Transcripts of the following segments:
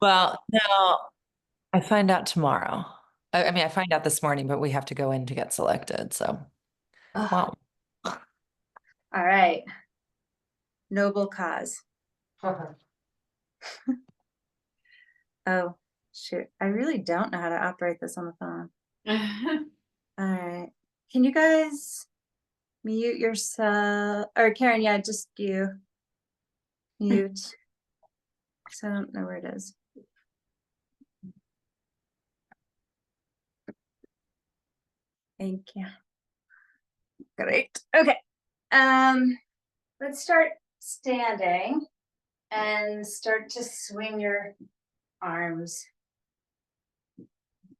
Well, no, I find out tomorrow. I mean, I find out this morning, but we have to go in to get selected. So, Ugh, well, all right. Noble cause. Oh, shoot. I really don't know how to operate this on the phone. All right. Can you guys mute yourself? Or Karen, yeah, just you. Mute. So I don't know where it is. Thank you. Great. Okay. Let's start standing and start to swing your arms.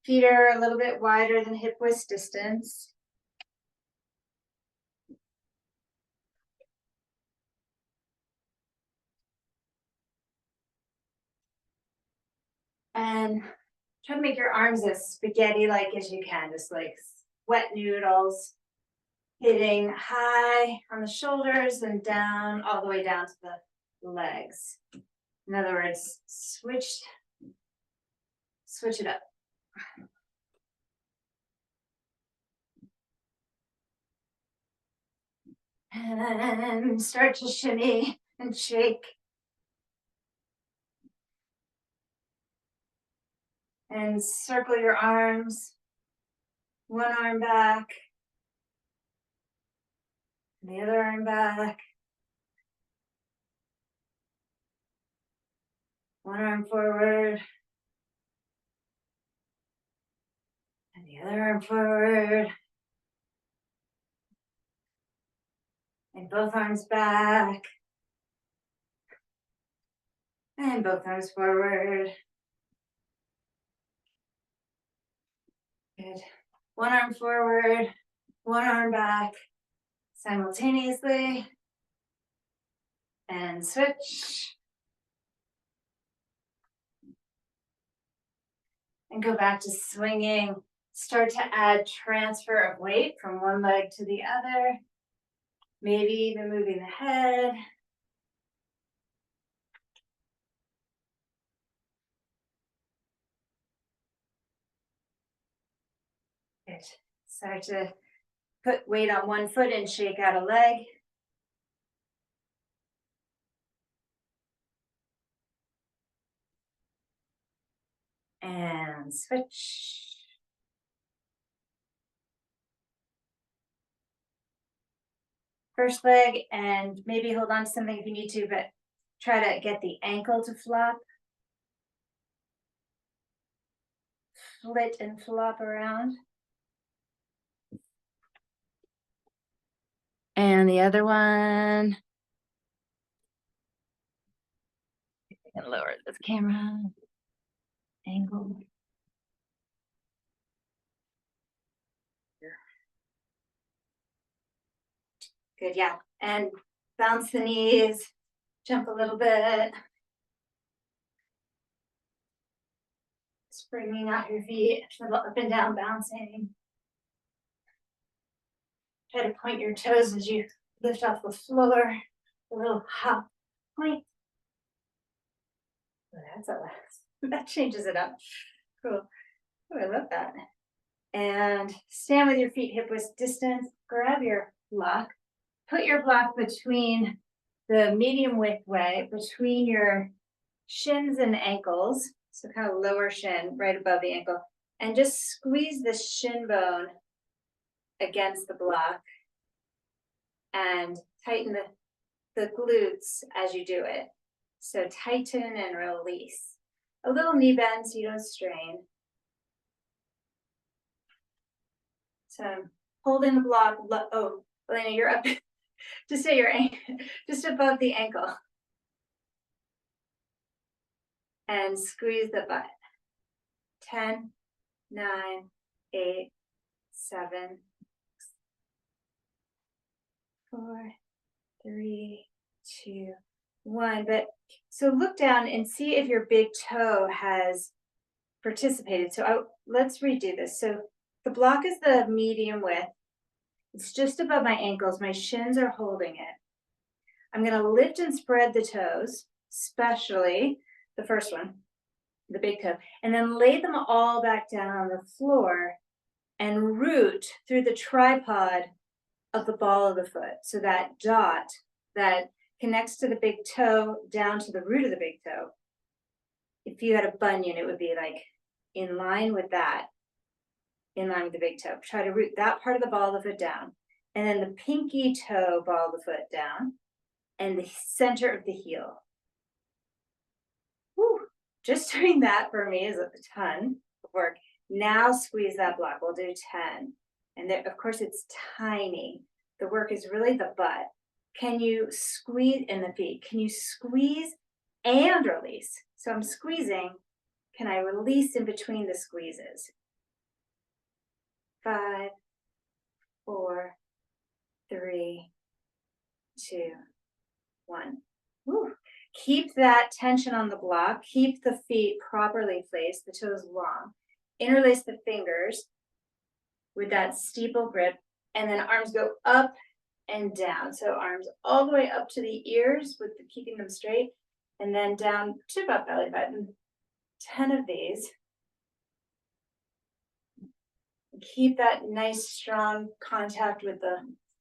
Feet are a little bit wider than hip width distance. And try to make your arms as spaghetti-like as you can, just like wet noodles, hitting high on the shoulders and down, all the way down to the legs. In other words, switch it up. And start to shimmy and shake. And circle your arms, one arm back, the other arm back, one arm forward, and the other arm forward, and both arms back, and both arms forward. Good. One arm forward, one arm back, simultaneously, and switch. And go back to swinging. Start to add transfer of weight from one leg to the other, maybe even moving the head. Good. Start to put weight on one foot and shake out a leg. And switch. First leg, and maybe hold on to something if you need to, but try to get the ankle to flop. Flit and flop around. And the other one. And lower this camera. Angle. Good, yeah. And bounce the knees, jump a little bit. Springing out your feet, up and down, bouncing. Try to point your toes as you lift off the floor. A little hop, point. Oh, that's a lot. That changes it up. Cool. Oh, I love that. And stand with your feet hip width distance. Grab your block. Put your block between the medium width way, between your shins and ankles. So kind of lower shin, right above the ankle. And just squeeze the shin bone against the block. And tighten the glutes as you do it. So tighten and release. A little knee bend so you don't strain. So holding the block. Oh, Elena, you're up. Just at your just above the ankle. And squeeze the butt. 10, 9, 8, 7, 4, 3, 2, 1. But so look down and see if your big toe has participated. So let's redo this. So the block is the medium width. It's just above my ankles. My shins are holding it. I'm going to lift and spread the toes, especially the first one. the big toe, and then lay them all back down on the floor and root through the tripod of the ball of the foot. So that dot that connects to the big toe down to the root of the big toe. If you had a bunion, it would be like in line with that, in line with the big toe. Try to root that part of the ball of the foot down, and then the pinky toe ball of the foot down, and the center of the heel. Whew. Just doing that for me is a ton of work. Now squeeze that block. We'll do 10. And there, of course, it's tiny. The work is really the butt. Can you squeeze in the feet? Can you squeeze and release? So I'm squeezing. Can I release in between the squeezes? 5, 4, 3, 2, 1. Woo. Keep that tension on the block. Keep the feet properly placed, the toes long. Interlace the fingers with that steeple grip, and then arms go up and down. So arms all the way up to the ears with keeping them straight, and then down to about belly button. 10 of these. Keep that nice strong contact with the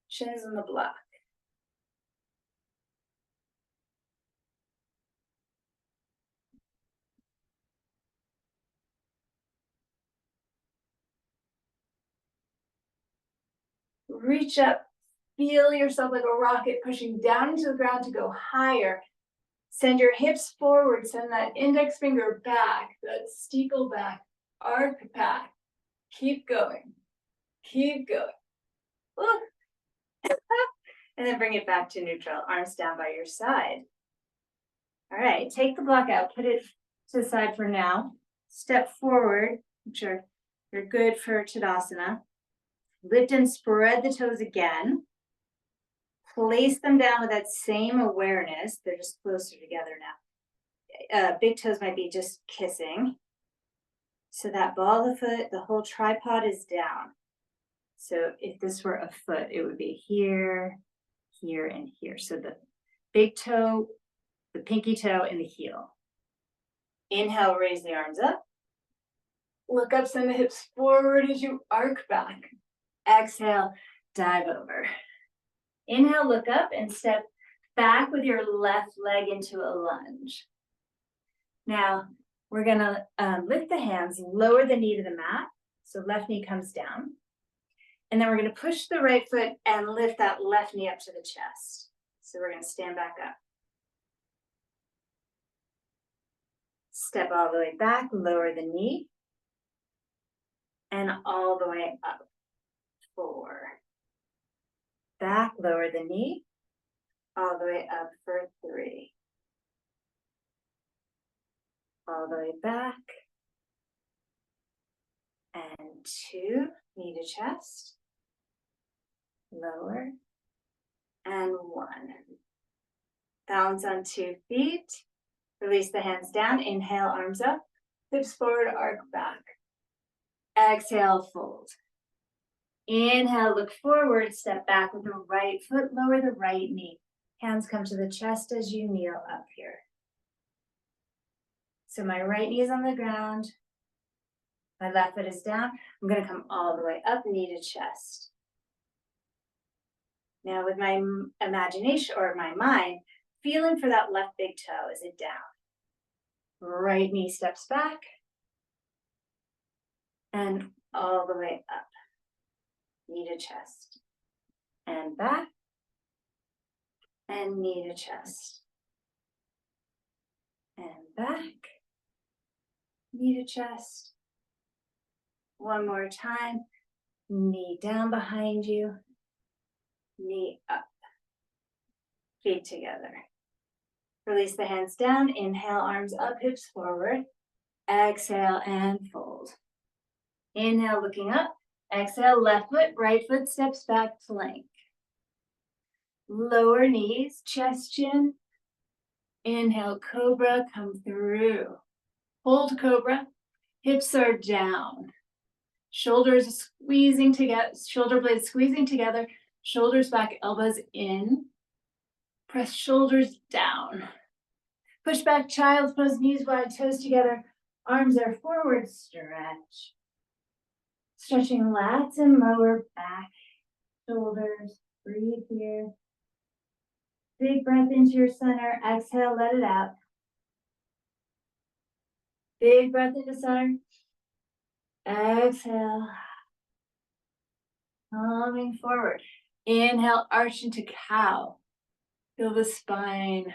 shins and the block. Reach up, feel yourself like a rocket pushing down into the ground to go higher. Send your hips forward, send that index finger back, that steeple back, arc back. Keep going, keep going. And then bring it back to neutral, arms down by your side. All right, take the block out, put it to the side for now. Step forward, make sure you're good for Tadasana. Lift and spread the toes again. Place them down with that same awareness. They're just closer together now. Big toes might be just kissing. So that ball of the foot, the whole tripod is down. So if this were a foot, it would be here, here, and here. So the big toe, the pinky toe, and the heel. Inhale, raise the arms up. Look up, send the hips forward as you arc back. Exhale, dive over. Inhale, look up and step back with your left leg into a lunge. Now, we're gonna lift the hands, lower the knee to the mat. So left knee comes down. And then we're gonna push the right foot and lift that left knee up to the chest. So we're gonna stand back up. Step all the way back, lower the knee. And all the way up. 4. Back, lower the knee, all the way up for 3. All the way back. And 2, knee to chest. Lower. And 1. Balance on 2 feet. Release the hands down. Inhale, arms up. Hips forward, arc back. Exhale, fold. Inhale, look forward, step back with the right foot, lower the right knee. Hands come to the chest as you kneel up here. So my right knee is on the ground. My left foot is down. I'm going to come all the way up, knee to chest. Now with my imagination or my mind, feeling for that left big toe. Is it down? Right knee steps back. And all the way up. Knee to chest. And back. And knee to chest. And back. Knee to chest. One more time. Knee down behind you. Knee up. Feet together. Release the hands down. Inhale, arms up, hips forward. Exhale and fold. Inhale, looking up. Exhale, left foot, right foot steps back, plank. Lower knees, chest, chin. Inhale, cobra, come through. Hold cobra. Hips are down. Shoulders squeezing together, shoulder blades squeezing together. Shoulders back, elbows in. Press shoulders down. Push back, child's pose, knees wide, toes together. Arms are forward stretch. Stretching lats and lower back, shoulders. Breathe here. Big breath into your center. Exhale, let it out. Big breath into center. Exhale. Coming forward. Inhale, arch into cow. Feel the spine.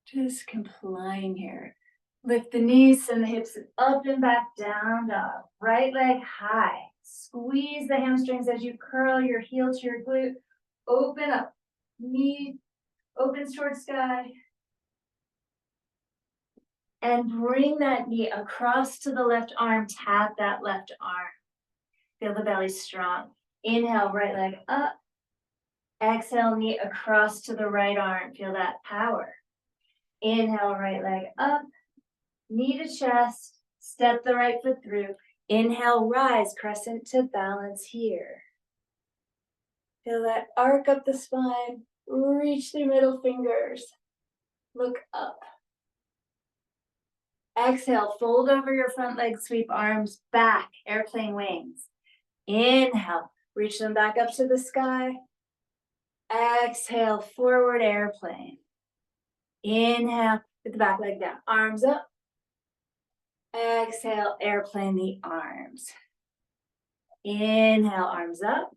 Just complying here. Lift the knees and the hips up and back, down dog. Right leg high. Squeeze the hamstrings as you curl your heel to your glute. Open up. Knee opens towards sky. And bring that knee across to the left arm. Tap that left arm. Feel the belly strong. Inhale, right leg up. Exhale, knee across to the right arm. Feel that power. Inhale, right leg up. Knee to chest. Step the right foot through. Inhale, rise, crescent to balance here. Feel that arc up the spine. Reach through middle fingers. Look up. Exhale, fold over your front leg, sweep arms back, airplane wings. Inhale, reach them back up to the sky. Exhale, forward airplane. Inhale, put the back leg down, arms up. Exhale, airplane the arms. Inhale, arms up.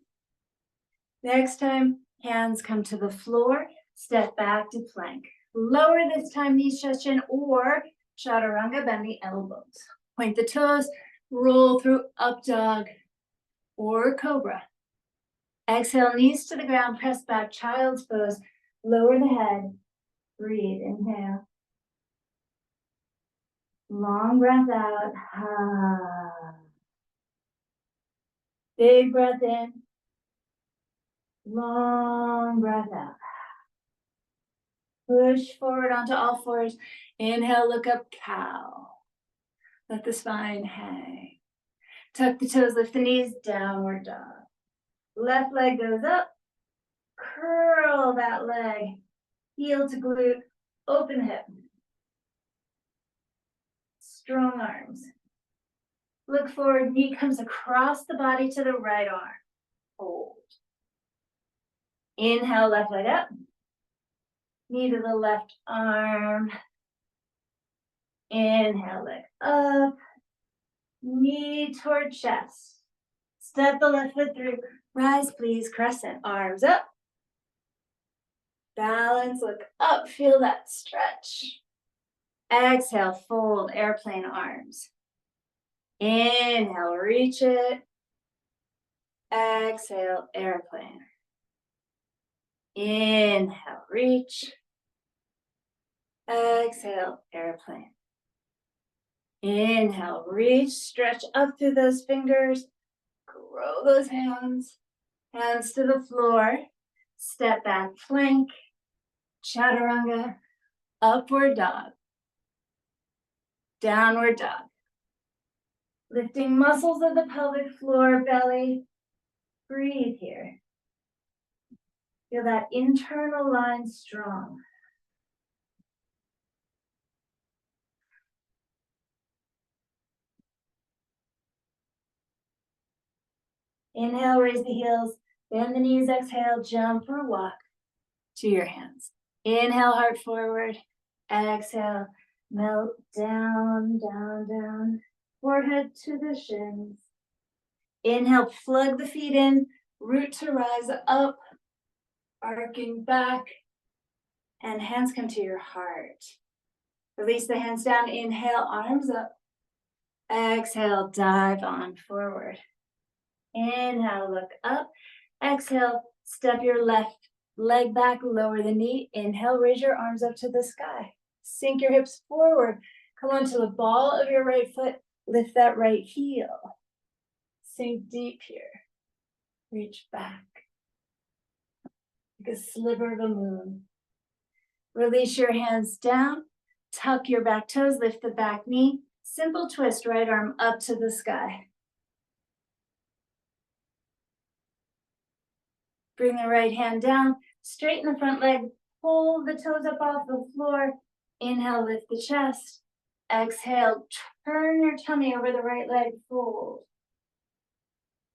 Next time, hands come to the floor, step back to plank. Lower this time, knees, chest, chin, or chaturanga, bend the elbows. Point the toes, roll through up dog or cobra. Exhale, knees to the ground, press back, child's pose. Lower the head, breathe, inhale. Long breath out. Big breath in. Long breath out. Push forward onto all fours. Inhale, look up, cow. Let the spine hang. Tuck the toes, lift the knees, downward dog. Left leg goes up. Curl that leg. Heel to glute. Open hip. Strong arms. Look forward, knee comes across the body to the right arm. Hold. Inhale, left leg up. Knee to the left arm. Inhale, leg up. Knee toward chest. Step the left foot through. Rise, please, crescent. Arms up. Balance, look up. Feel that stretch. Exhale, fold, airplane arms. Inhale, reach it. Exhale, airplane. Inhale, reach. Exhale, airplane. Inhale, reach, stretch up through those fingers. Grow those hands. Hands to the floor. Step back, plank. Chaturanga. Upward dog. Downward dog. Lifting muscles of the pelvic floor, belly. Breathe here. Feel that internal line strong. Inhale, raise the heels, bend the knees, exhale, jump or walk to your hands. Inhale, heart forward. Exhale, melt down, down, down. Forehead to the shins. Inhale, plug the feet in, root to rise up, arcing back, and hands come to your heart. Release the hands down, inhale, arms up. Exhale, dive on forward. Inhale, look up. Exhale, step your left leg back, lower the knee. Inhale, raise your arms up to the sky. Sink your hips forward. Come onto the ball of your right foot. Lift that right heel. Sink deep here. Reach back. Like a sliver of a moon. Release your hands down. Tuck your back toes. Lift the back knee. Simple twist, right arm up to the sky. Bring the right hand down. Straighten the front leg. Pull the toes up off the floor. Inhale, lift the chest. Exhale, turn your tummy over the right leg, fold.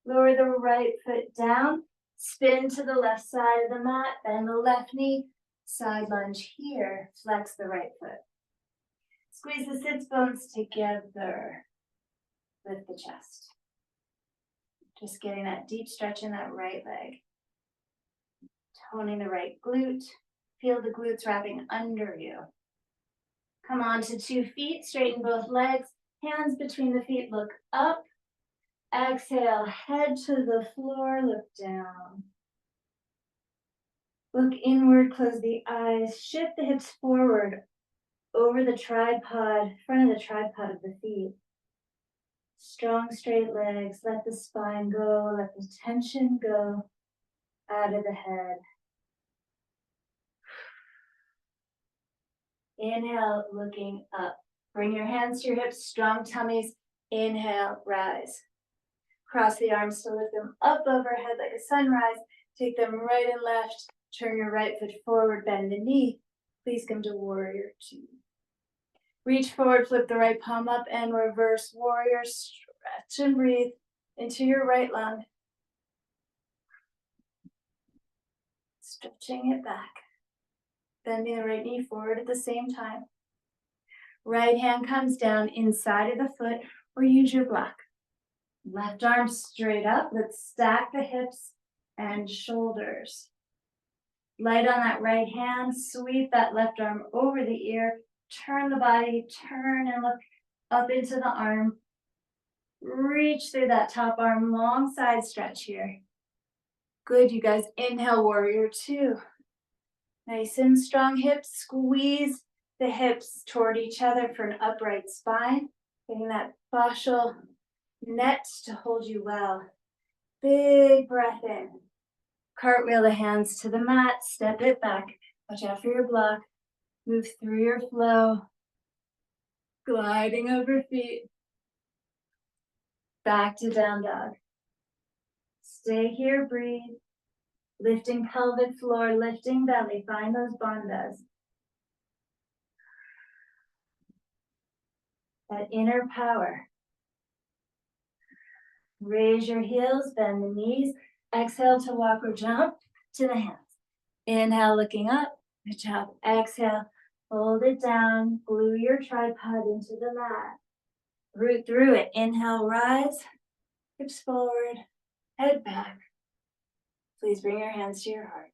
Lower the right foot down, spin to the left side of the mat, bend the left knee, side lunge here, flex the right foot. Squeeze the sits bones together, lift the chest. Just getting that deep stretch in that right leg. Toning the right glute, feel the glutes wrapping under you. Come on to 2 feet, straighten both legs, hands between the feet, look up. Exhale, head to the floor, look down. Look inward, close the eyes, shift the hips forward over the tripod, front of the tripod of the feet. Strong straight legs, let the spine go, let the tension go out of the head. Inhale, looking up. Bring your hands to your hips, strong tummies. Inhale, rise. Cross the arms to lift them up overhead like a sunrise. Take them right and left. Turn your right foot forward, bend the knee. Please come to warrior 2. Reach forward, flip the right palm up and reverse warrior. Stretch and breathe into your right lung. Stretching it back. Bending the right knee forward at the same time. Right hand comes down inside of the foot or use your block. Left arm straight up. Let's stack the hips and shoulders. Light on that right hand. Sweep that left arm over the ear. Turn the body, turn and look up into the arm. Reach through that top arm, long side stretch here. Good, you guys. Inhale, warrior 2. Nice and strong hips. Squeeze the hips toward each other for an upright spine. Getting that fascial net to hold you well. Big breath in. Cartwheel the hands to the mat. Step it back. Watch out for your block. Move through your flow. Gliding over feet. Back to down dog. Stay here, breathe. Lifting pelvic floor, lifting belly. Find those bandhas. That inner power. Raise your heels, bend the knees. Exhale to walk or jump to the hands. Inhale, looking up. Good job. Exhale, hold it down. Glue your tripod into the mat. Root through it. Inhale, rise. Hips forward. Head back. Please bring your hands to your heart.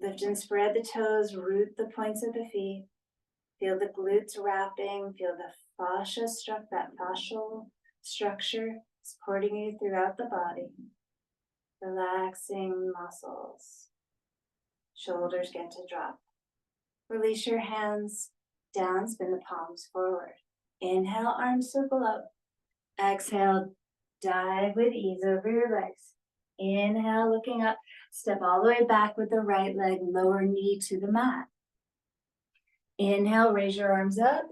Lift and spread the toes. Root the points of the feet. Feel the glutes wrapping. Feel the fascia that fascial structure supporting you throughout the body. Relaxing muscles. Shoulders get to drop. Release your hands down, spin the palms forward. Inhale, arms circle up. Exhale, dive with ease over your legs. Inhale, looking up. Step all the way back with the right leg, lower knee to the mat. Inhale, raise your arms up.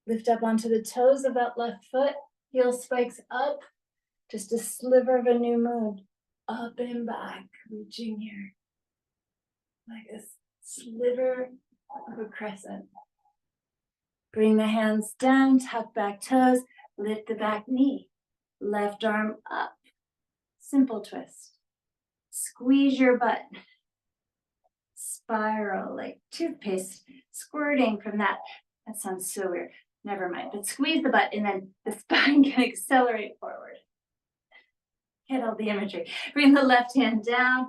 Lift up onto the toes of that left foot. Heel spikes up. Just a sliver of a new moon. Up and back, reaching here. Like a sliver of a crescent. Bring the hands down, tuck back toes, lift the back knee. Left arm up. Simple twist. Squeeze your butt. Spiral like toothpaste squirting from that. That sounds so weird. Never mind. But squeeze the butt and then the spine can accelerate forward. Get all the imagery. Bring the left hand down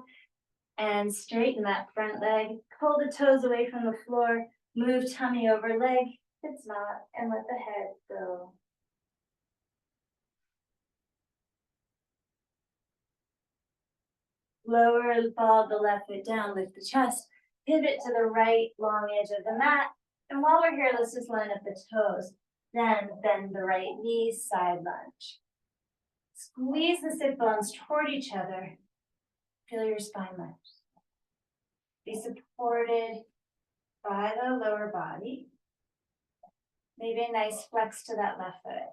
and straighten that front leg. Pull the toes away from the floor. Move tummy over leg. If it's not, and let the head go. Lower and fall the left foot down. Lift the chest. Pivot to the right long edge of the mat. And while we're here, let's just line up the toes. Then bend the right knee, side lunge. Squeeze the sit bones toward each other. Feel your spine lunge. Be supported by the lower body. Maybe a nice flex to that left foot.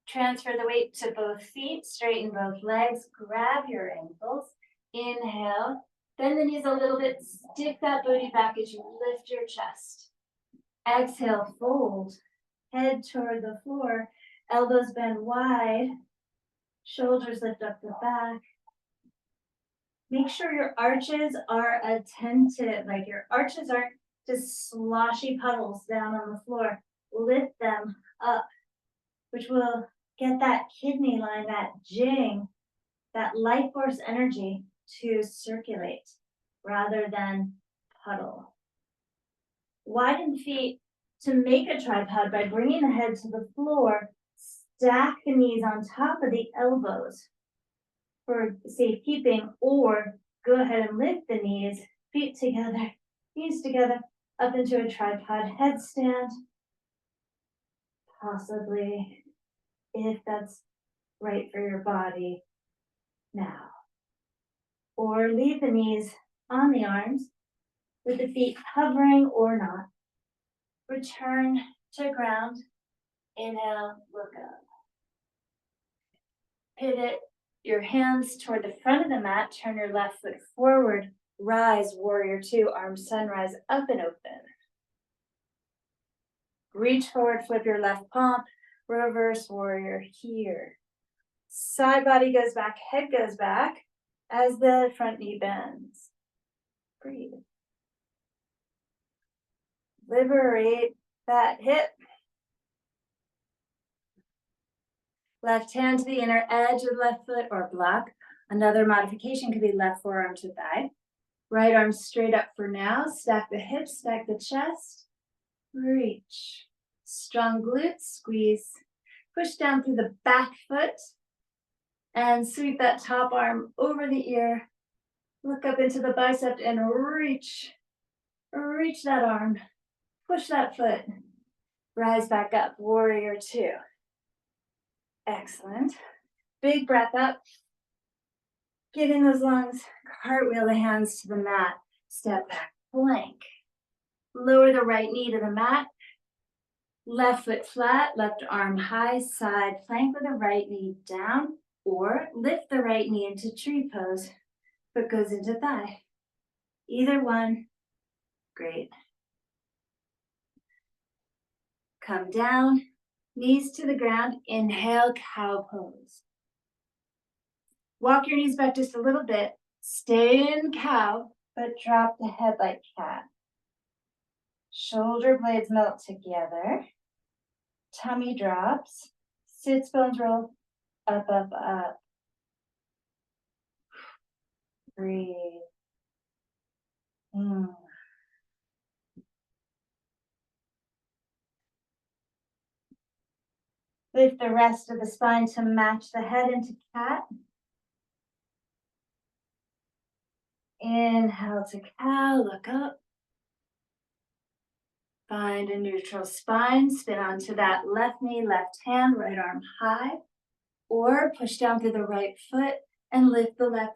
Transfer the weight to both feet, straighten both legs, grab your ankles. Inhale, Bend the knees a little bit, stick that booty back as you lift your chest. Exhale, fold, head toward the floor, elbows bend wide, shoulders lift up the back. Make sure your arches are attentive, like your arches aren't just sloshy puddles down on the floor. Lift them up, which will get that kidney line, that jing, that life force energy to circulate rather than puddle. Widen feet to make a tripod by bringing the head to the floor. Stack the knees on top of the elbows for safekeeping, or go ahead and lift the knees, feet together, knees together, up into a tripod headstand. Possibly, if that's right for your body now. Or leave the knees on the arms with the feet hovering or not. Return to ground. Inhale, look up. Pivot your hands toward the front of the mat. Turn your left foot forward. Rise, warrior two, arms sunrise, up and open. Reach forward, flip your left palm. Reverse warrior here. Side body goes back, head goes back as the front knee bends. Breathe. Liberate that hip. Left hand to the inner edge of left foot or block. Another modification could be left forearm to thigh. Right arm straight up for now. Stack the hips, stack the chest. Reach. Strong glutes, squeeze. Push down through the back foot. And sweep that top arm over the ear. Look up into the bicep and reach. Reach that arm. Push that foot. Rise back up, warrior two. Excellent. Big breath up. Get in those lungs. Cartwheel the hands to the mat. Step back, plank. Lower the right knee to the mat. Left foot flat, left arm high, side plank with the right knee down. Or lift the right knee into tree pose. Foot goes into thigh. Either one, great. Come down, knees to the ground. Inhale, cow pose. Walk your knees back just a little bit. Stay in cow, but drop the head like cat. Shoulder blades melt together. Tummy drops. Sits bones roll. Up, up, up. Breathe. Lift the rest of the spine to match the head into cat. Inhale to cow, look up. Find a neutral spine, spin onto that left knee, left hand, right arm high. Or push down through the right foot and lift the left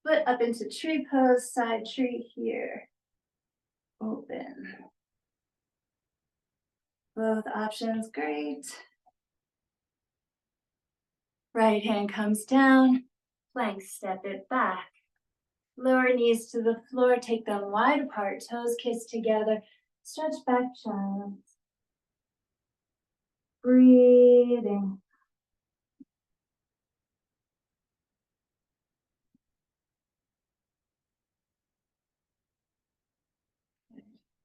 foot up into tree pose, side tree here. Open. Both options, great. Right hand comes down, plank, step it back. Lower knees to the floor, take them wide apart, toes kiss together. Stretch back, child. Breathing.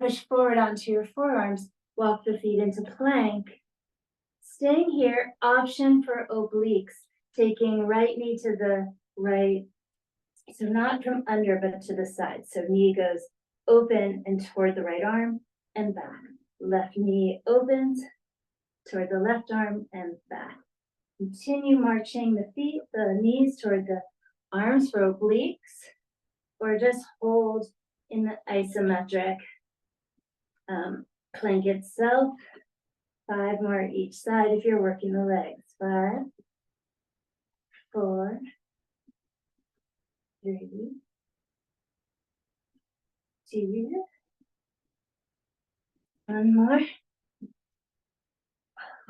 Push forward onto your forearms. Walk the feet into plank. Staying here, option for obliques. Taking right knee to the right. So not from under, but to the side. So knee goes open and toward the right arm and back. Left knee opens toward the left arm and back. Continue marching the feet, the knees toward the arms for obliques, or just hold in the isometric plank itself. 5 more each side if you're working the legs. 5, 4, 3, 2, 1 more.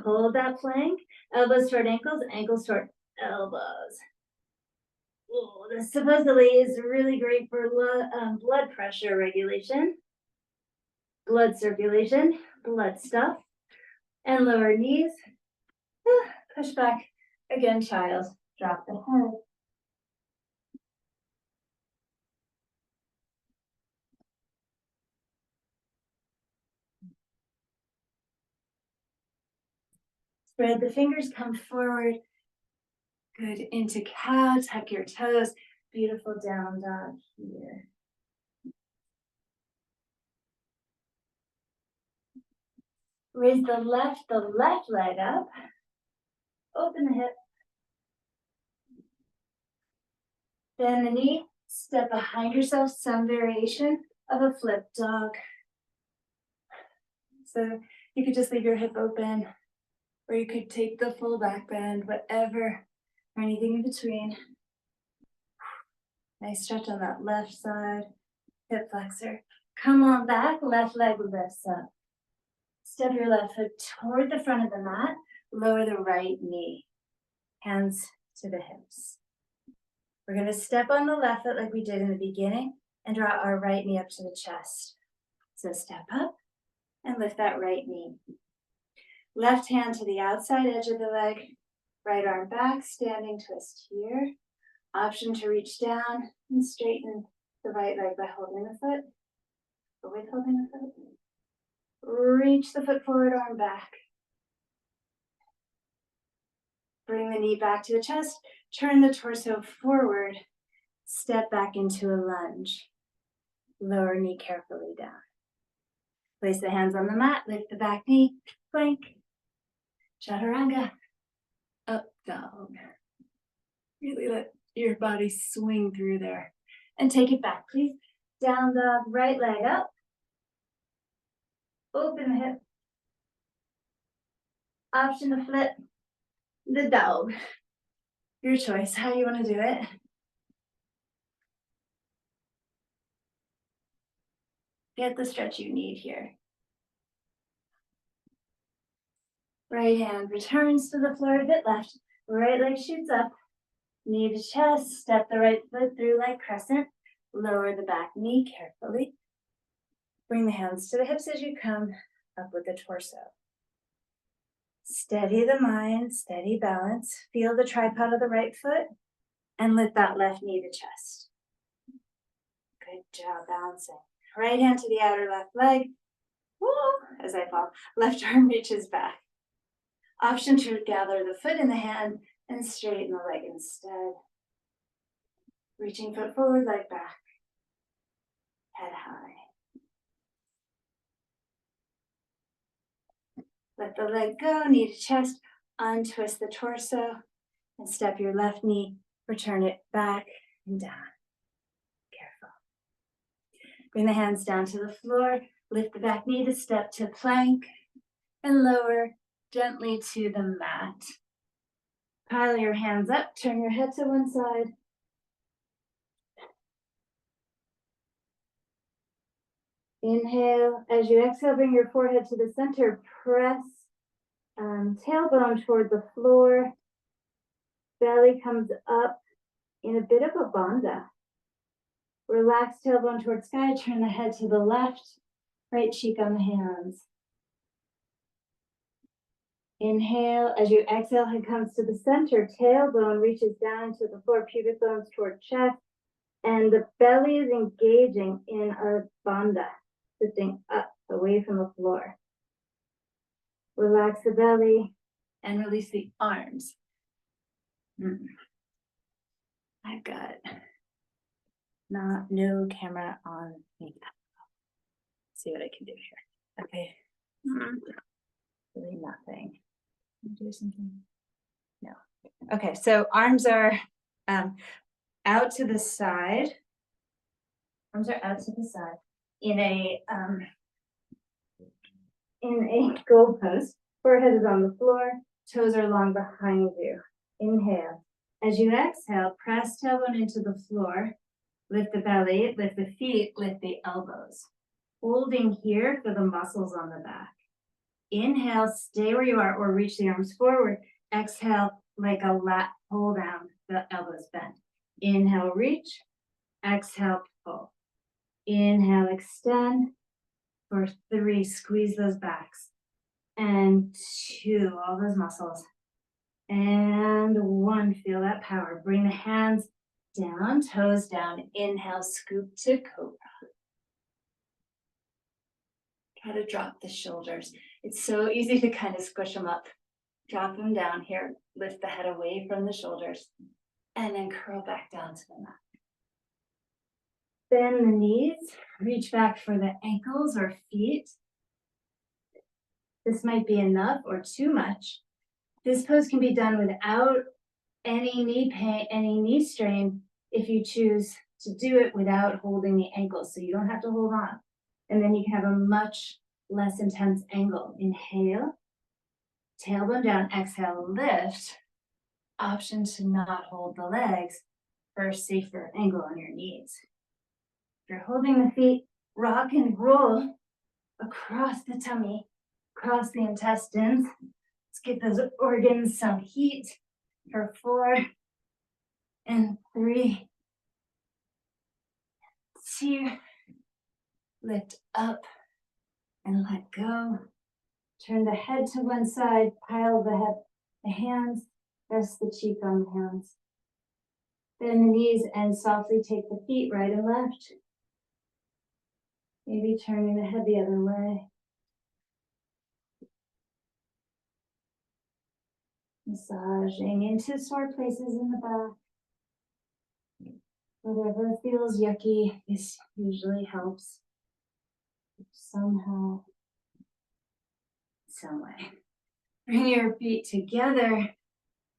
Hold that plank. Elbows toward ankles, ankles toward elbows. this supposedly is really great for blood pressure regulation, blood circulation, blood stuff, and lower knees. Push back again, child. Drop the head. Spread the fingers, come forward. Good, into cow, tuck your toes. Beautiful down dog here. Raise the left leg up. Open the hip. Bend the knee, step behind yourself, some variation of a flip dog. So you could just leave your hip open, or you could take the full back bend, whatever, or anything in between. Nice stretch on that left side, hip flexor. Come on back, left leg lifts up. Step your left foot toward the front of the mat, lower the right knee, hands to the hips. We're gonna step on the left foot like we did in the beginning and draw our right knee up to the chest. So step up and lift that right knee. Left hand to the outside edge of the leg, right arm back, standing twist here. Option to reach down and straighten the right leg by holding the foot, or with holding the foot. Reach the foot forward, arm back. Bring the knee back to the chest, turn the torso forward, step back into a lunge. Lower knee carefully down. Place the hands on the mat, lift the back knee, plank, chaturanga, up dog. Really let your body swing through there. And take it back, please. Down dog, right leg up. Open the hip. Option to flip the dog. Your choice, how you want to do it. Get the stretch you need here. Right hand returns to the floor a bit left. Right leg shoots up. Knee to chest. Step the right foot through like crescent. Lower the back knee carefully. Bring the hands to the hips as you come up with the torso. Steady the mind, steady balance. Feel the tripod of the right foot and lift that left knee to chest. Good job balancing. Right hand to the outer left leg. Woo, as I fall. Left arm reaches back. Option to gather the foot in the hand and straighten the leg instead. Reaching foot forward, leg back. Head high. Let the leg go, knee to chest, untwist the torso, and step your left knee, return it back and down. Careful. Bring the hands down to the floor, lift the back knee to step to plank, and lower gently to the mat. Pile your hands up, turn your head to one side. Inhale, as you exhale, bring your forehead to the center, press tailbone toward the floor. Belly comes up in a bit of a bandha. Relax tailbone towards sky, turn the head to the left, right cheek on the hands. Inhale, as you exhale, head comes to the center, tailbone reaches down to the floor, pubic bones toward chest, and the belly is engaging in a bandha, sitting up away from the floor. Relax the belly and release the arms. I've got no camera on me. See what I can do here. Okay. Really nothing. Do something. No. Okay, so arms are out to the side. Arms are out to the side in a goalpost. Forehead is on the floor. Toes are long behind you. Inhale. As you exhale, press tailbone into the floor. Lift the belly, lift the feet, lift the elbows. Holding here for the muscles on the back. Inhale, stay where you are or reach the arms forward. Exhale, like a lat pull down, the elbows bent. Inhale, reach. Exhale, pull. Inhale, extend. For 3, squeeze those backs. And 2, all those muscles. And 1, feel that power. Bring the hands down, toes down. Inhale, scoop to cobra. Try to drop the shoulders. It's so easy to kind of squish them up. Drop them down here. Lift the head away from the shoulders. And then curl back down to the mat. Bend the knees. Reach back for the ankles or feet. This might be enough or too much. This pose can be done without any knee pain, any knee strain, if you choose to do it without holding the ankles. So you don't have to hold on. And then you can have a much less intense angle. Inhale, tailbone down, exhale, lift. Option to not hold the legs for a safer angle on your knees. If you're holding the feet, rock and roll across the tummy, across the intestines. Let's give those organs some heat for 4 and 3, 2, lift up and let go. Turn the head to one side, pile the hands, rest the cheek on the hands. Bend the knees and softly take the feet right and left. Maybe turning the head the other way. Massaging into sore places in the back. Whatever feels yucky, this usually helps somehow, some way. Bring your feet together,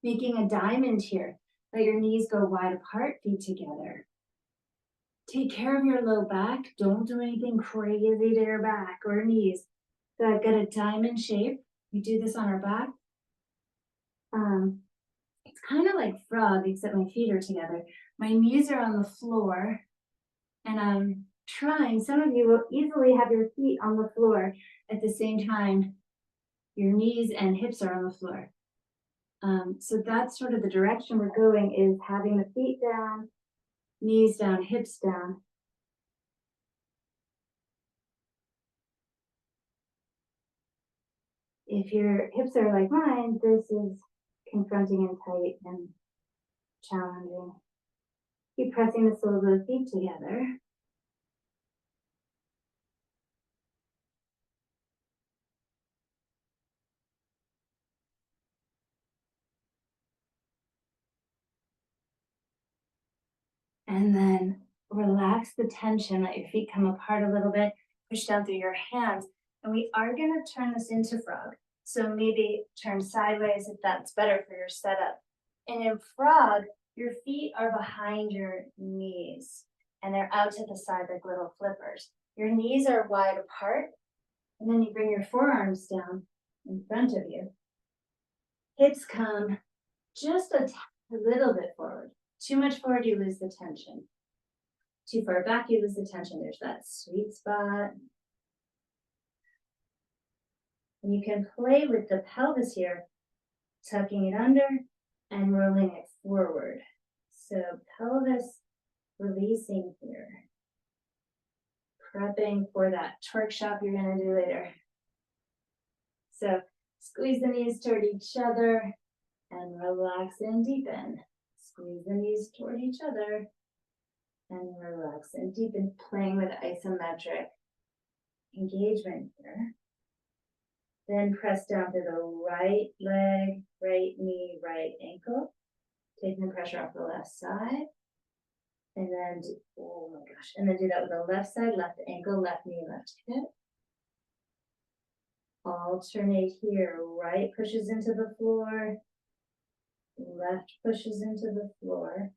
making a diamond here. Let your knees go wide apart, feet together. Take care of your low back. Don't do anything crazy to your back or knees. So I've got a diamond shape. We do this on our back. It's kind of like frog, except my feet are together. My knees are on the floor, and I'm trying. Some of you will easily have your feet on the floor at the same time. Your knees and hips are on the floor. So that's sort of the direction we're going, is having the feet down, knees down, hips down. If your hips are like mine, this is confronting and tight and challenging. Keep pressing the soles of the feet together. And then relax the tension, let your feet come apart a little bit, push down through your hands. And we are gonna turn this into frog. So maybe turn sideways if that's better for your setup. And in frog, your feet are behind your knees and they're out to the side like little flippers. Your knees are wide apart, and then you bring your forearms down in front of you. Hips come just a little bit forward. Too much forward, you lose the tension. Too far back, you lose the tension. There's that sweet spot. And you can play with the pelvis here, tucking it under and rolling it forward. So pelvis releasing here. Prepping for that torque shop you're going to do later. So squeeze the knees toward each other and relax and deepen. Squeeze the knees toward each other and relax and deepen, playing with isometric engagement here. Then press down to the right leg, right knee, right ankle, taking the pressure off the left side. And then, oh my gosh, and then do that with the left side, left ankle, left knee, left hip. Alternate here, right pushes into the floor, left pushes into the floor.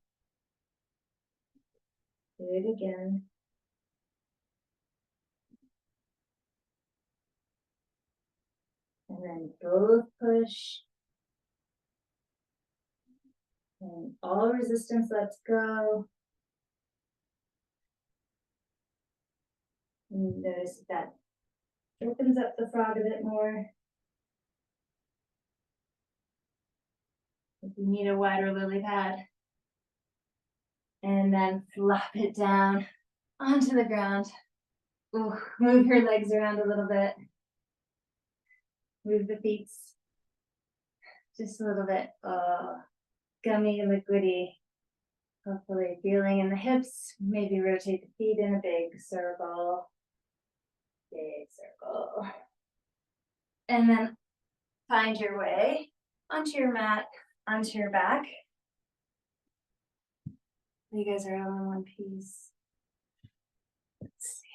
Do it again. And then both push. And all resistance lets go. And notice that opens up the frog a bit more. If you need a wider lily pad. And then flop it down onto the ground. Ooh, move your legs around a little bit. Move the feet just a little bit. Oh, gummy, liquidy. Hopefully feeling in the hips. Maybe rotate the feet in a big circle. Big circle. And then find your way onto your mat, onto your back. You guys are all in one piece. Let's see.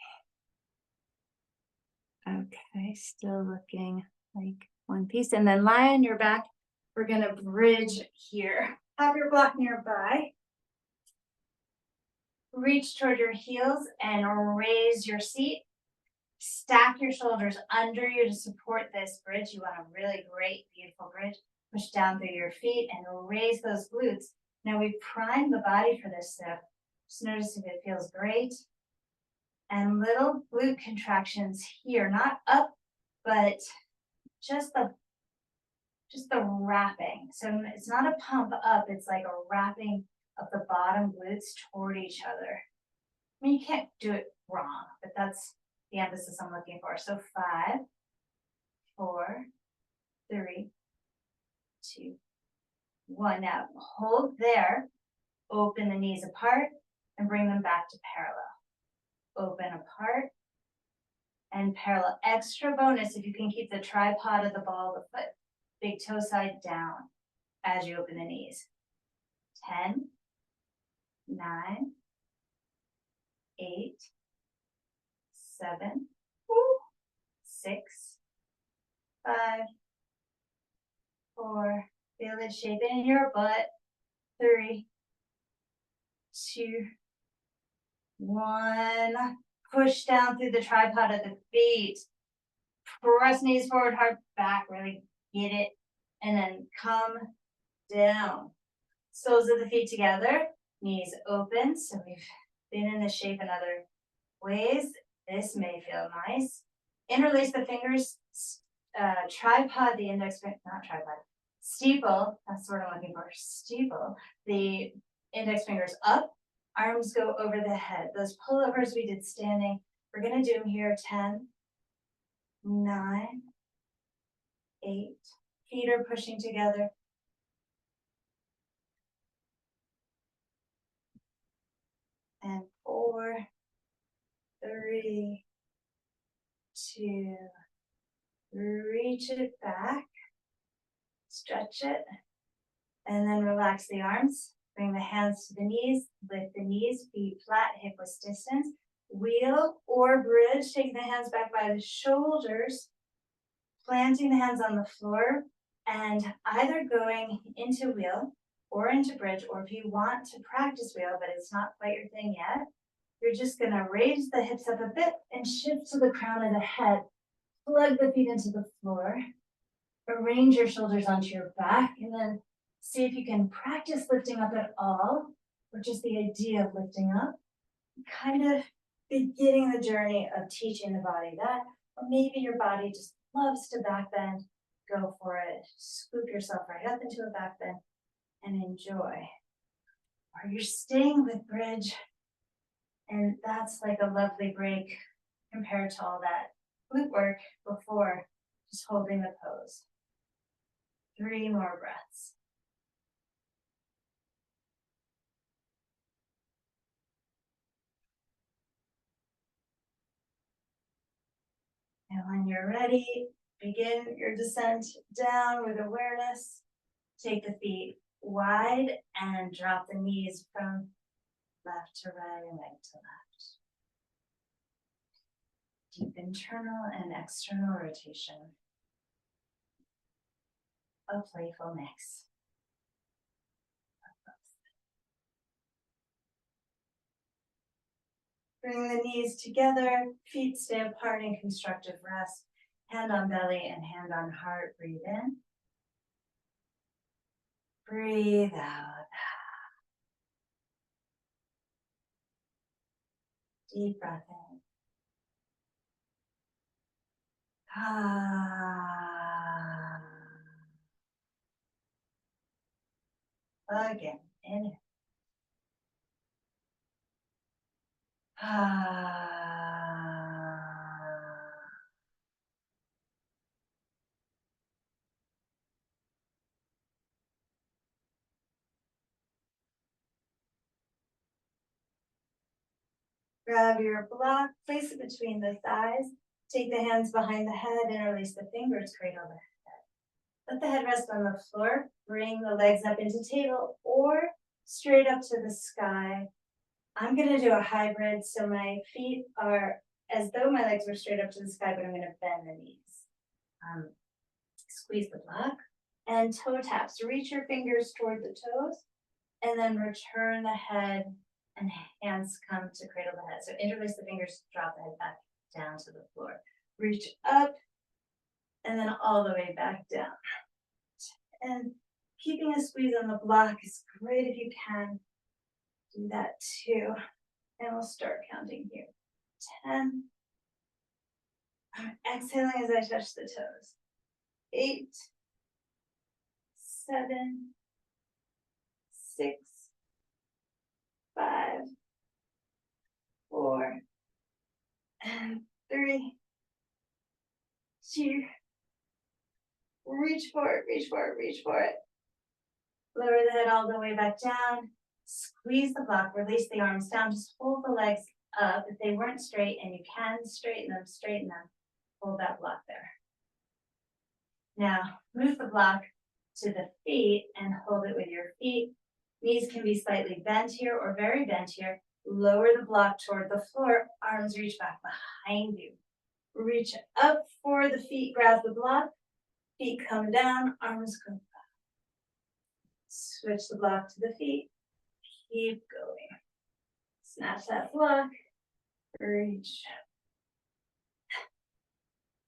Okay, still looking like one piece. And then lie on your back. We're gonna bridge here. Have your block nearby. Reach toward your heels and raise your seat. Stack your shoulders under you to support this bridge. You want a really great, beautiful bridge. Push down through your feet and raise those glutes. Now we prime the body for this step. Just notice if it feels great. And little glute contractions here, not up, but just the wrapping. So it's not a pump up, it's like a wrapping of the bottom glutes toward each other. I mean, you can't do it wrong, but that's the emphasis I'm looking for. So 5, 4, 3, 2, 1. Now hold there, open the knees apart and bring them back to parallel. Open apart and parallel. Extra bonus if you can keep the tripod of the ball of the foot, big toe side down as you open the knees. 10, 9, 8, 7, 6, 5, 4, feel it shape in your butt. 3, 2, 1. Push down through the tripod of the feet. Press knees forward, hard back, really get it. And then come down. Soles of the feet together, knees open. So we've been in this shape in other ways. This may feel nice. Interlace the fingers, tripod, the index finger, not tripod, steeple, that's what I'm looking for, steeple, the index fingers up, arms go over the head. Those pullovers we did standing, we're gonna do them here. 10, 9, 8, feet are pushing together. 4, 3, 2, reach it back, stretch it, and then relax the arms. Bring the hands to the knees, lift the knees, feet flat, hip width distance. Wheel or bridge, taking the hands back by the shoulders, planting the hands on the floor, and either going into wheel or into bridge, or if you want to practice wheel, but it's not quite your thing yet, you're just gonna raise the hips up a bit and shift to the crown of the head. Plug the feet into the floor. Arrange your shoulders onto your back, and then see if you can practice lifting up at all, or just the idea of lifting up. Kind of beginning the journey of teaching the body that, or maybe your body just loves to back bend. Go for it. Scoop yourself right up into a back bend and enjoy. Or you're staying with bridge, and that's like a lovely break compared to all that glute work before, just holding the pose. 3 more breaths. And when you're ready, begin your descent down with awareness. Take the feet wide and drop the knees from left to right and right to left. Deep internal and external rotation. A playful mix. Bring the knees together, feet stay apart in constructive rest. Hand on belly and hand on heart. Breathe in. Breathe out. Deep breath in. Again, inhale. Grab your block, place it between the thighs, take the hands behind the head and release the fingers, cradle the head. Let the head rest on the floor, bring the legs up into table or straight up to the sky. I'm gonna do a hybrid, so my feet are as though my legs were straight up to the sky, but I'm gonna bend the knees. Squeeze the block and toe taps. Reach your fingers toward the toes and then return the head and hands come to cradle the head. So interlace the fingers, drop the head back down to the floor. Reach up and then all the way back down. And keeping a squeeze on the block is great if you can. Do that too. And we'll start counting here. 10. I'm exhaling as I touch the toes. 8, 7, 6, 5, 4, and 3, 2. Reach for it, reach for it, reach for it. Lower the head all the way back down. Squeeze the block, release the arms down. Just hold the legs up. If they weren't straight and you can straighten them, hold that block there. Now, move the block to the feet and hold it with your feet. Knees can be slightly bent here or very bent here. Lower the block toward the floor. Arms reach back behind you. Reach up for the feet, grab the block. Feet come down, arms come back. Switch the block to the feet. Keep going. Snatch that block. Reach.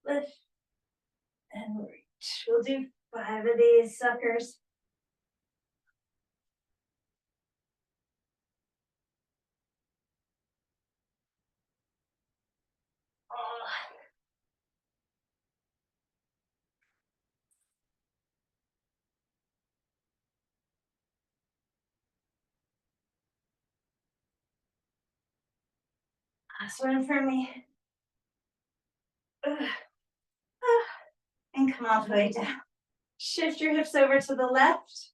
Lift. And reach. We'll do 5 of these suckers. Last one for me. And come all the way down. Shift your hips over to the left.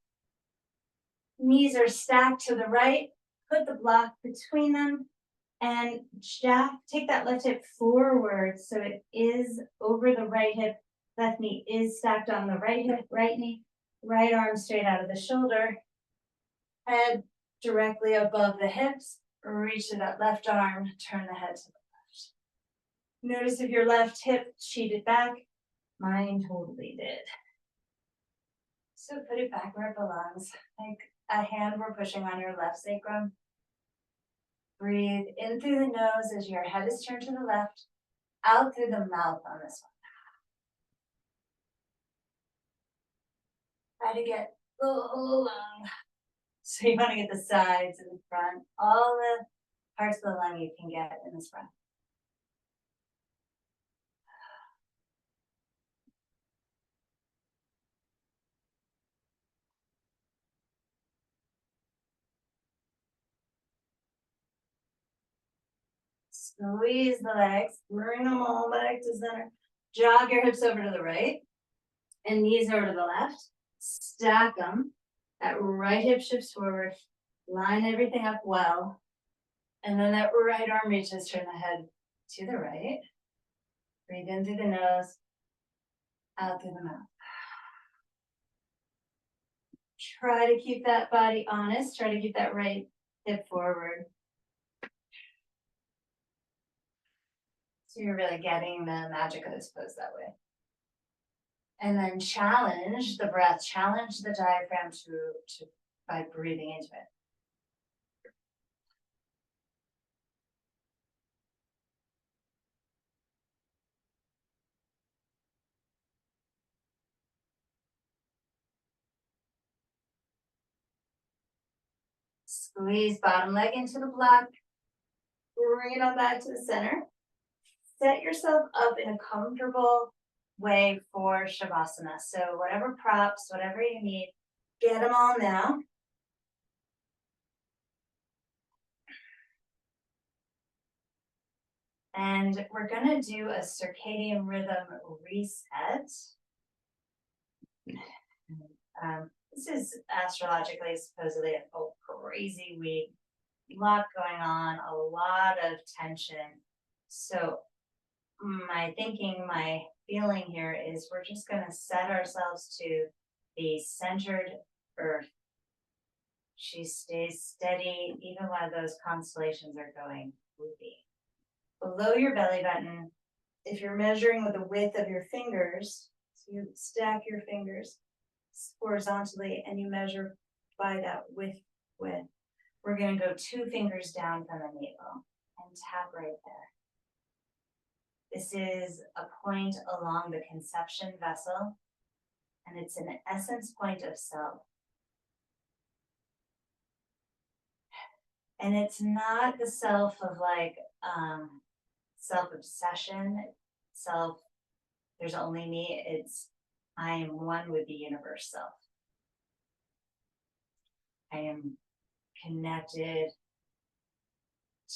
Knees are stacked to the right. Put the block between them and take that left hip forward so it is over the right hip. Left knee is stacked on the right hip, right knee, right arm straight out of the shoulder. Head directly above the hips. Reach to that left arm, turn the head to the left. Notice if your left hip cheated back. Mine totally did. So put it back where it belongs, like a hand we're pushing on your left sacrum. Breathe in through the nose as your head is turned to the left, out through the mouth on this one. Try to get the whole lung. So you want to get the sides and the front, all the parts of the lung you can get in this breath. Squeeze the legs, bring them all back to center. Jog your hips over to the right and knees over to the left. Stack them. That right hip shifts forward. Line everything up well. And then that right arm reaches, turn the head to the right. Breathe in through the nose, out through the mouth. Try to keep that body honest. Try to keep that right hip forward. So you're really getting the magic of this pose that way. And then challenge the breath, challenge the diaphragm by breathing into it. Squeeze bottom leg into the block. Bring it on back to the center. Set yourself up in a comfortable way for Shavasana. So whatever props, whatever you need, get them all now. And we're gonna do a circadian rhythm reset. This is astrologically supposedly a crazy week, a lot going on, a lot of tension. So my thinking, my feeling here is we're just gonna set ourselves to the centered earth. She stays steady even while those constellations are going loopy. Below your belly button, if you're measuring with the width of your fingers, so you stack your fingers horizontally and you measure by that width, we're going to go 2 fingers down from the navel and tap right there. This is a point along the conception vessel, and it's an essence point of self. And it's not the self of like self-obsession, self, there's only me, it's I am one with the universe self. I am connected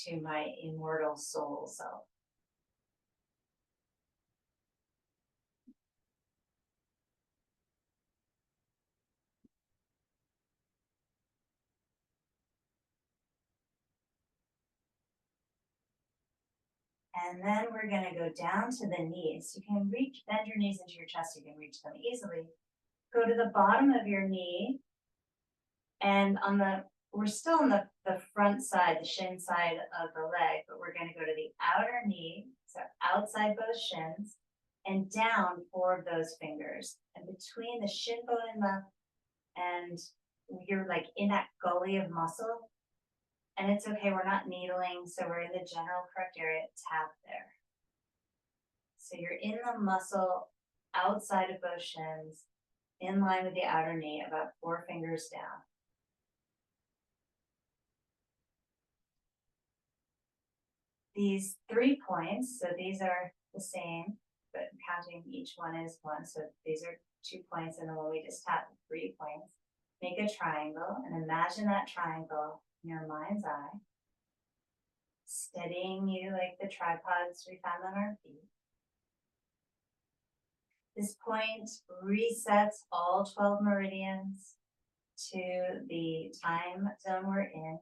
to my immortal soul self. And then we're going to go down to the knees. You can bend your knees into your chest. You can reach them easily. Go to the bottom of your knee. And we're still on the front side, the shin side of the leg, but we're going to go to the outer knee, so outside both shins, and down 4 of those fingers. And between the shin bone and you're like in that gully of muscle. And it's okay, we're not needling, so we're in the general correct area, tap there. So you're in the muscle outside of both shins, in line with the outer knee, about 4 fingers down. These 3 points, so these are the same, but counting each one as 1, so these are 2 points, and then when we just tap 3 points, make a triangle, and imagine that triangle in your mind's eye, steadying you like the tripods we found on our feet. This point resets all 12 meridians to the time zone we're in.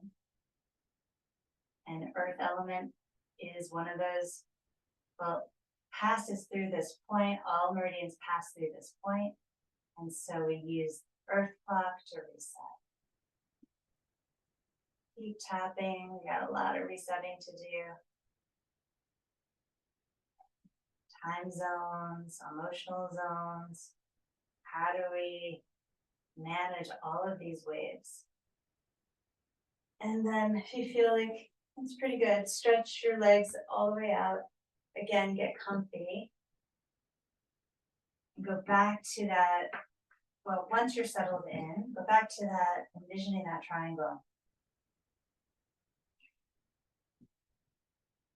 And earth element is one of those, well, passes through this point. All meridians pass through this point. And so we use earth clock to reset. Keep tapping, we got a lot of resetting to do. Time zones, emotional zones. How do we manage all of these waves? And then if you feel like it's pretty good, stretch your legs all the way out. Again, get comfy. Go back to that, well, once you're settled in, go back to that, envisioning that triangle.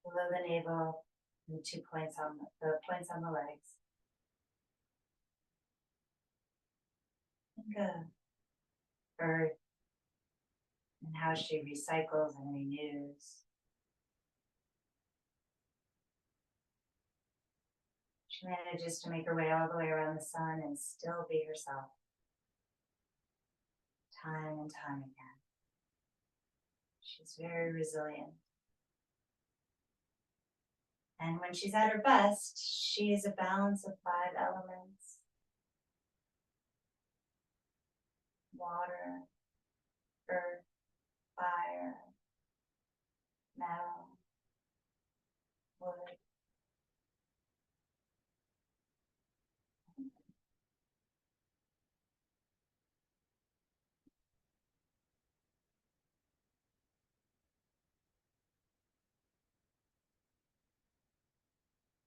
Below the navel, and the 2 points on the points on the legs. Think of Earth and how she recycles and renews. She manages to make her way all the way around the sun and still be herself. Time and time again. She's very resilient. And when she's at her best, she is a balance of 5 elements. Water, earth, fire, metal, wood.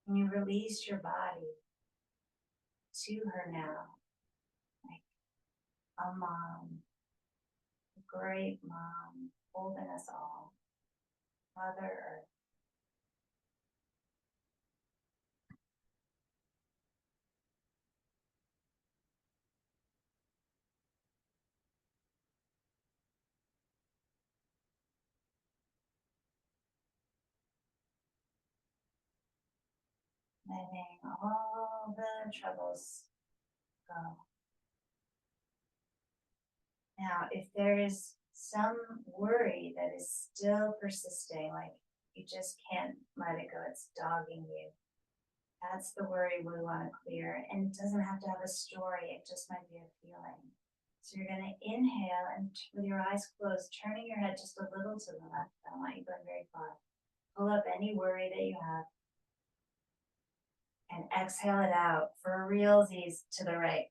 And you release your body to her now, like a mom, a great mom, holding us all, Mother Earth. letting all the troubles go. Now, if there is some worry that is still persisting, like you just can't let it go, it's dogging you, that's the worry we want to clear. And it doesn't have to have a story, it just might be a feeling. So you're going to inhale and with your eyes closed, turning your head just a little to the left. I don't want you going very far. Pull up any worry that you have. And exhale it out for realsies to the right.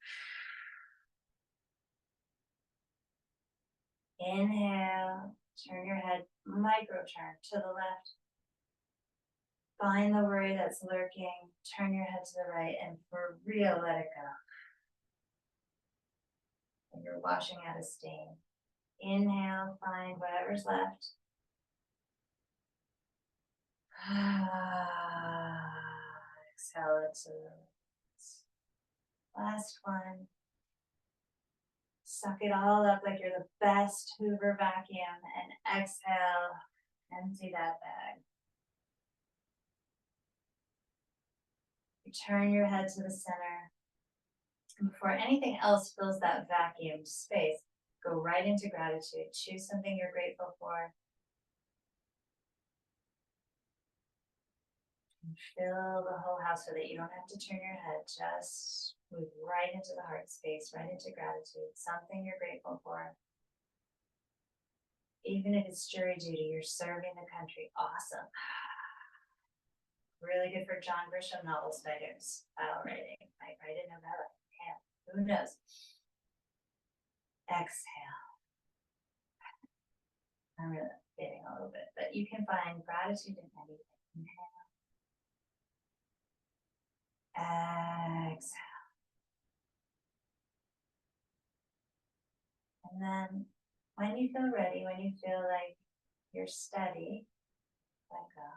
Inhale, turn your head, micro turn to the left. Find the worry that's lurking, turn your head to the right, and for real, let it go. And you're washing out a stain. Inhale, find whatever's left. Exhale it to the last one. Suck it all up like you're the best Hoover vacuum and exhale, empty that bag. You turn your head to the center. And before anything else fills that vacuum space, go right into gratitude. Choose something you're grateful for. And fill the whole house so that you don't have to turn your head. Just move right into the heart space, right into gratitude. Something you're grateful for. Even if it's jury duty, you're serving the country. Awesome. Really good for John Grisham novel spiders. Style writing. Might write a novella. Yeah, who knows? Exhale. I'm really getting a little bit, but you can find gratitude in anything. Inhale. Exhale. And then when you feel ready, when you feel like you're steady, let go.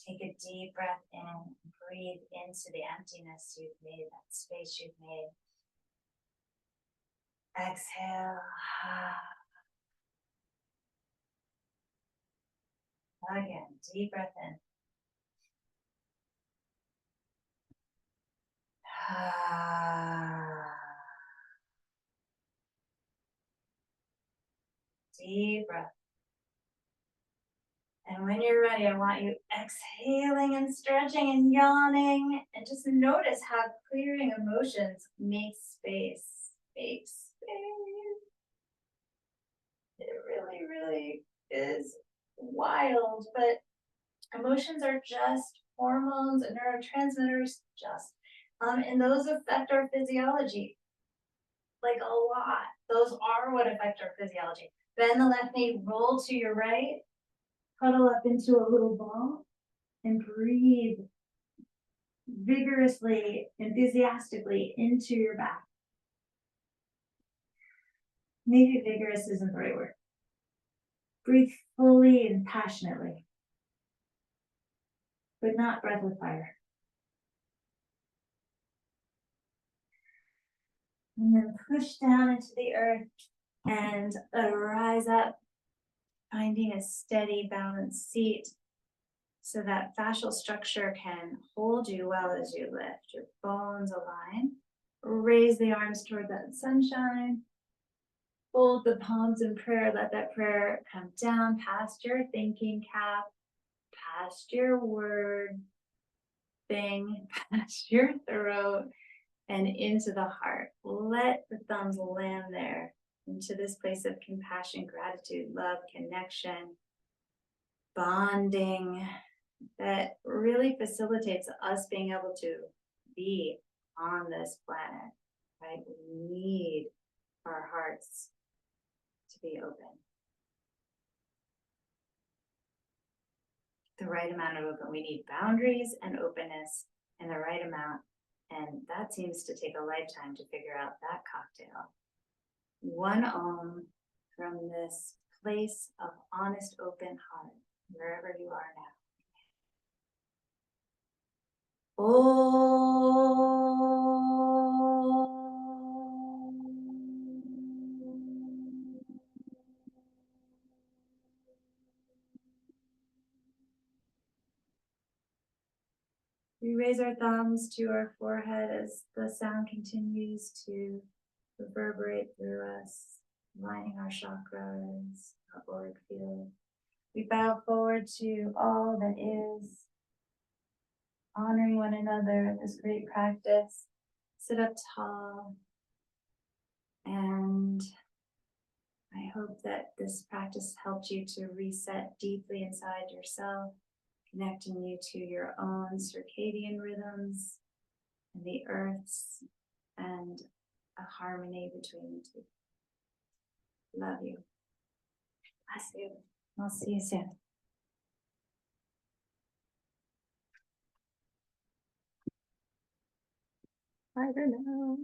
Take a deep breath in, breathe into the emptiness you've made, that space you've made. Exhale. Again, deep breath in. Deep breath. And when you're ready, I want you exhaling and stretching and yawning. And just notice how clearing emotions make space. Make space. It really, really is wild. But emotions are just hormones and neurotransmitters, and those affect our physiology. Like a lot. Those are what affect our physiology. Bend the left knee, roll to your right. Huddle up into a little ball and breathe vigorously, enthusiastically into your back. Maybe vigorous isn't the right word. Breathe fully and passionately, but not breath with fire. And then push down into the earth and rise up, finding a steady, balanced seat so that fascial structure can hold you well as you lift. Your bones align. Raise the arms toward that sunshine. Fold the palms in prayer. Let that prayer come down past your thinking cap, past your word thing, past your throat, and into the heart. Let the thumbs land there into this place of compassion, gratitude, love, connection, bonding that really facilitates us being able to be on this planet, right? We need our hearts to be open. The right amount of open. We need boundaries and openness in the right amount. And that seems to take a lifetime to figure out that cocktail. One Om from this place of honest, open heart, wherever you are now. We raise our thumbs to our forehead as the sound continues to reverberate through us, lining our chakras, our auric field. We bow forward to all that is, honoring one another, this great practice. Sit up tall, and I hope that this practice helped you to reset deeply inside yourself, connecting you to your own circadian rhythms and the earth's, and a harmony between the two. Love you. Bless you. I'll see you soon. Bye for now.